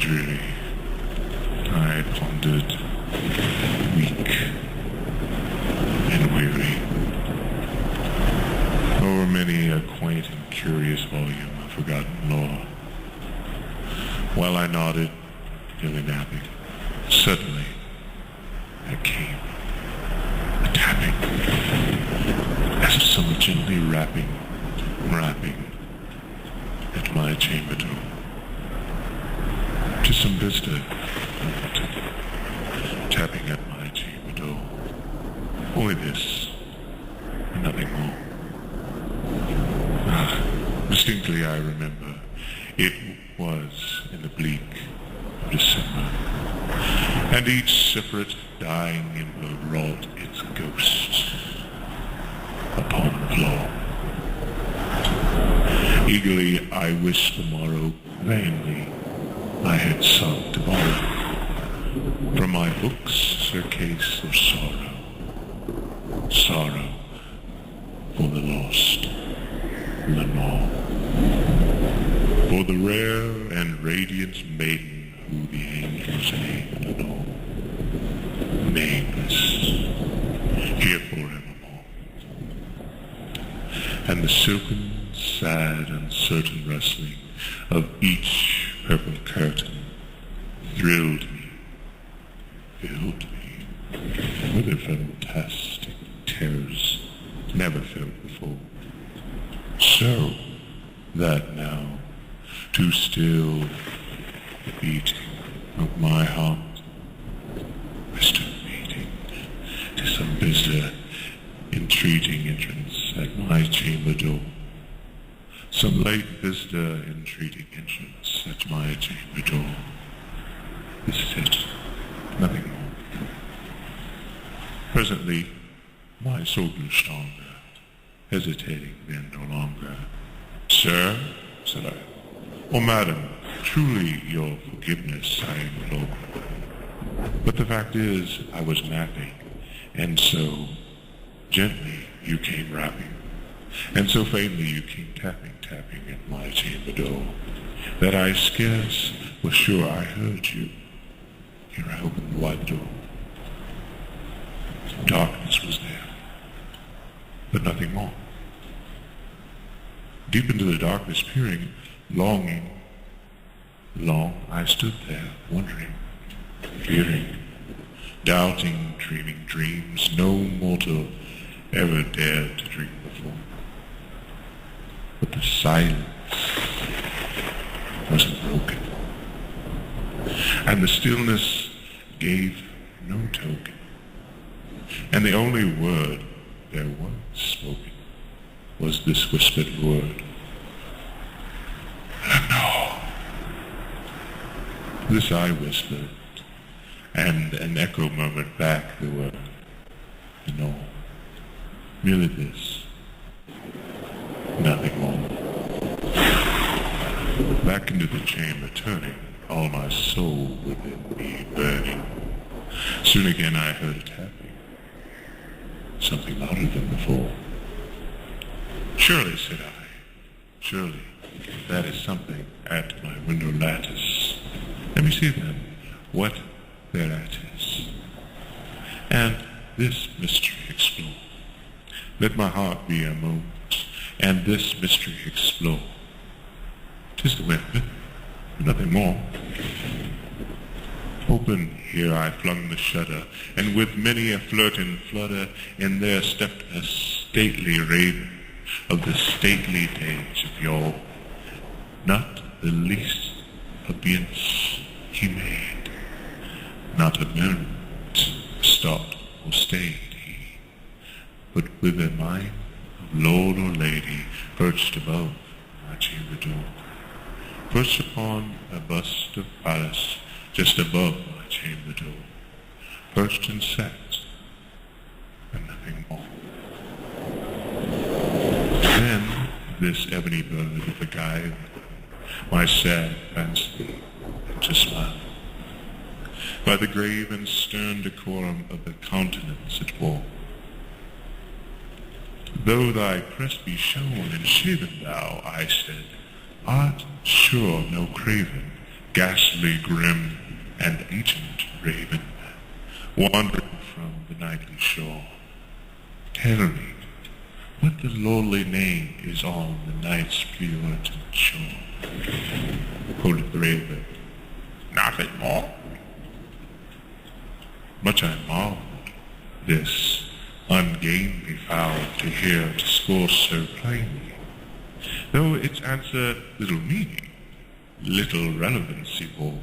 dreary. I pondered, weak and weary, over many a quaint and curious volume of forgotten lore. While I nodded, nearly napping, suddenly there came a tapping, as if someone gently rapping at my chamber door. To some visitor, tapping at my chamber door. Only this, and nothing more. Distinctly I remember, it was in the bleak of December, and each separate dying ember wrought its ghost upon the floor. Eagerly I wished the morrow, vainly I had sought to borrow from my books a case of sorrow, sorrow for the lost Lenore, for the rare and radiant maiden who the angels named Lenore, nameless, here forevermore. And the silken, sad, uncertain rustling of each purple curtain thrilled me, filled me with a fantastic terrors never felt before. So that now, to still the beating of my heart, I stood waiting to some visitor entreating entrance at my chamber door. Some late visitor entreating entrance at my chamber door. This is it, nothing more. Presently, my soul grew stronger, hesitating then no longer. Sir, said I, oh madam, truly your forgiveness I implore. But the fact is, I was napping, and so gently you came rapping, and so faintly you came tapping at my chamber door, that I scarce was sure I heard you. Here I opened the wide door. Darkness was there, but nothing more. Deep into the darkness peering, long I stood there, wondering, fearing, doubting, dreaming dreams no mortal ever dared to dream before. But the silence wasn't broken, and the stillness gave no token, and the only word there was spoken was this whispered word, Lenore. This I whispered, and an echo murmured back the word, Lenore. Merely this, nothing more. Back into the chamber turning, all my soul within me burning. Soon again I heard a tapping, something louder than before. Surely, said I, surely that is something at my window lattice. Let me see then what thereat is, and this mystery explore. Let my heart be a moment, and this mystery explore. 'Tis the wind, nothing more. Open here I flung the shutter, and with many a flirt and flutter, in there stepped a stately raven of the stately days of yore. Not the least obeisance he made, not a moment stopped or stayed he, but with a mind of lord or lady perched above my chamber door, perched upon a bust of Pallas just above my chamber door, perched and sat, and nothing more. Then this ebony bird beguiled my sad fancy into smile, by the grave and stern decorum of the countenance it wore. Though thy crest be shorn and shaven thou, I said, art sure no craven ghastly, grim, and ancient raven, wandering from the nightly shore. Tell me, what the lowly name is on the night's Puritan shore? Quoted the raven, nothing more. Much I marveled this ungainly fowl to hear discourse so plainly, though its answer little meaning, little relevancy bore,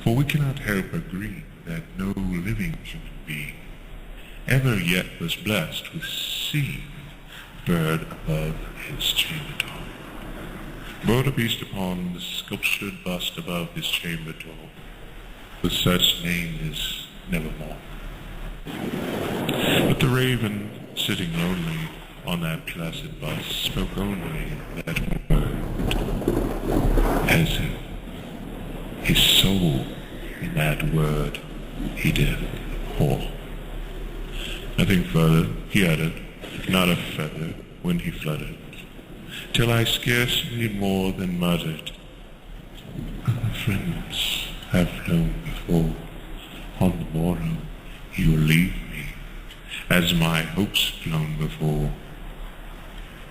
for we cannot help agree that no living human being ever yet was blessed with seeing bird above his chamber door, bird a beast upon the sculptured bust above his chamber door, with such name is nevermore. But the raven, sitting lonely on that placid bust, spoke only that word, as if his soul in that word he did pour. Nothing further he uttered, not a feather when he fluttered, till I scarcely more than muttered, "Other friends have flown before, on the morrow you will leave me, as my hopes flown before."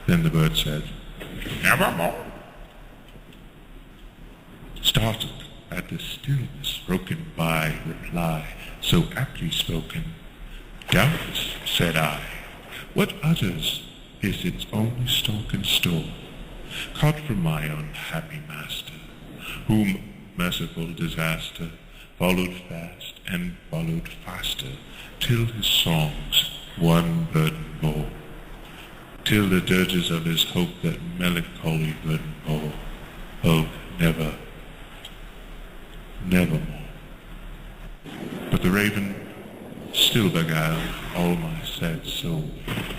Then the bird said, "Nevermore." Startled at the stillness broken by reply so aptly spoken, "Doubtless," said I, "what utters is its only stock and store, caught from my unhappy master, whom merciful disaster followed fast and followed faster, till his songs one burden bore, till the dirges of his hope that melancholy burden bore, of never, nevermore." But the raven still beguiled all my sad soul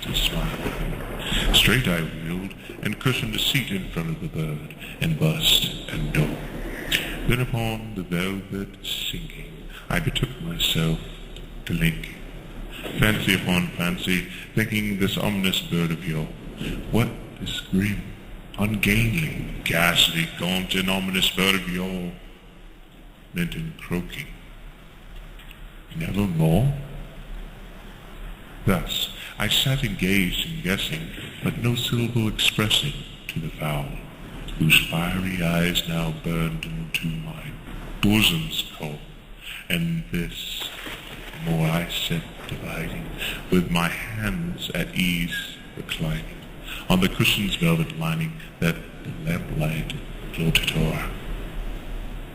to smile. Straight I wheeled and cushioned a seat in front of the bird, and bust and door. Then upon the velvet sinking I betook myself to linking, fancy upon fancy, thinking this ominous bird of yore, what this grim, ungainly, ghastly, gaunt, and ominous bird of yore meant in croaking, "Nevermore?" Thus I sat engaged in guessing, but no syllable expressing to the fowl, whose fiery eyes now burned into my bosom's core, and this more I sat dividing, with my hands at ease reclining on the cushion's velvet lining that the lamplight floated o'er,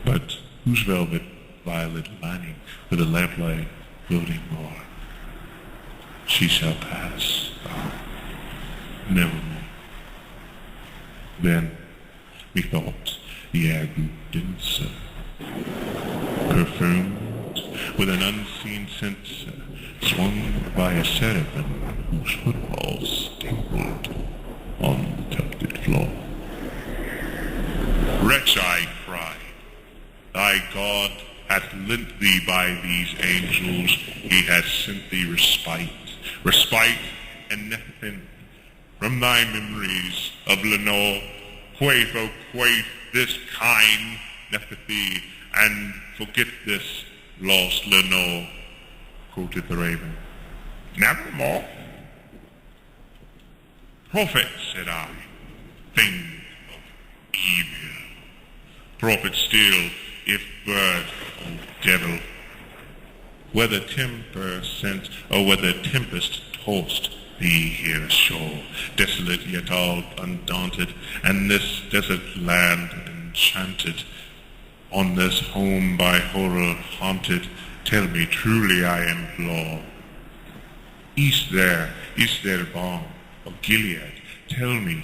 but whose velvet violet lining with the lamplight floating o'er, she shall pass, nevermore. Then methought the air grew denser, perfumed with an unseen censer, swung by a seraphim whose footfalls tinkled on the tufted floor. "Wretch," I cried, "thy God hath lent thee by these angels, he hath sent thee respite and nothing from thy memories of Lenore. Quaff, oh quaff this kind Nephthys, and forget this lost Lenore." Quoted the raven, "Nevermore?" "Prophet," said I, "thing of evil, prophet still, if bird or devil, whether temper sent or whether tempest tossed thee here ashore, desolate yet all undaunted, and this desert land enchanted, on this home by horror haunted, tell me truly I implore, east there balm of Gilead, tell me,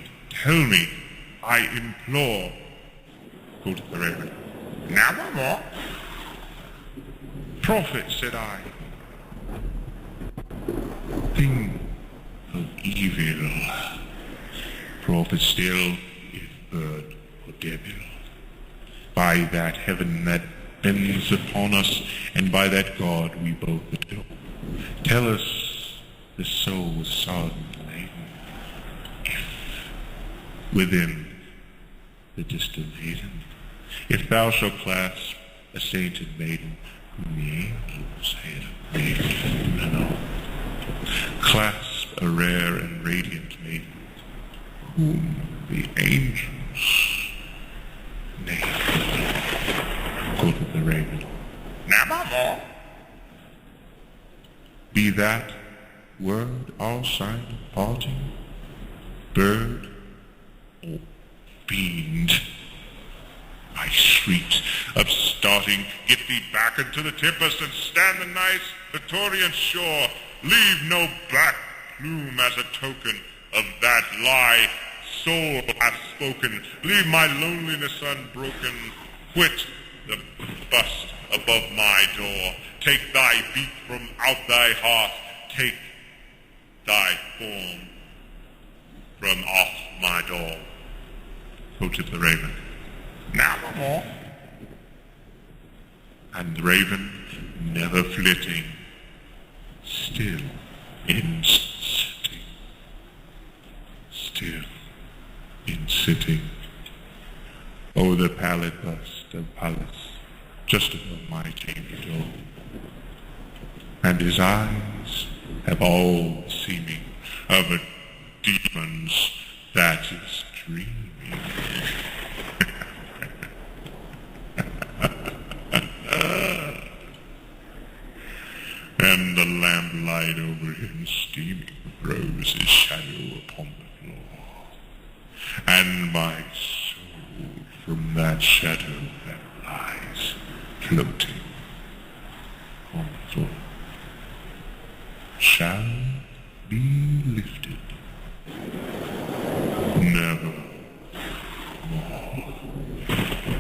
I implore." Quoted the raven, "Nevermore?" "Prophet," said I, "thing of evil, prophet still, if bird or devil, by that heaven that bends upon us, and by that God we both adore, tell us this soul was sodden laden, if within the distant Eden If thou shalt clasp a sainted maiden whom the angels have made, no, clasp a rare and radiant maiden whom the angels name, quoted the raven, nevermore. Be that word all sign of parting, bird or fiend. I shrieked, upstarting, get thee back into the tempest and stand the nice Victorian shore. Leave no black plume as a token of that lie soul hath spoken. Leave my loneliness unbroken. Quit the bust above my door. Take thy beat from out thy heart. Take thy form from off my door. Quoted the raven. Nevermore. And the raven, never flitting, still in sitting, still in sitting, o'er the pallid bust of Pallas, just above my chamber door. And his eyes have all the seeming of a demon's that is dreaming. And the lamplight over him steaming throws his shadow upon the floor. And my soul from that shadow that lies floating on the floor shall be lifted never more.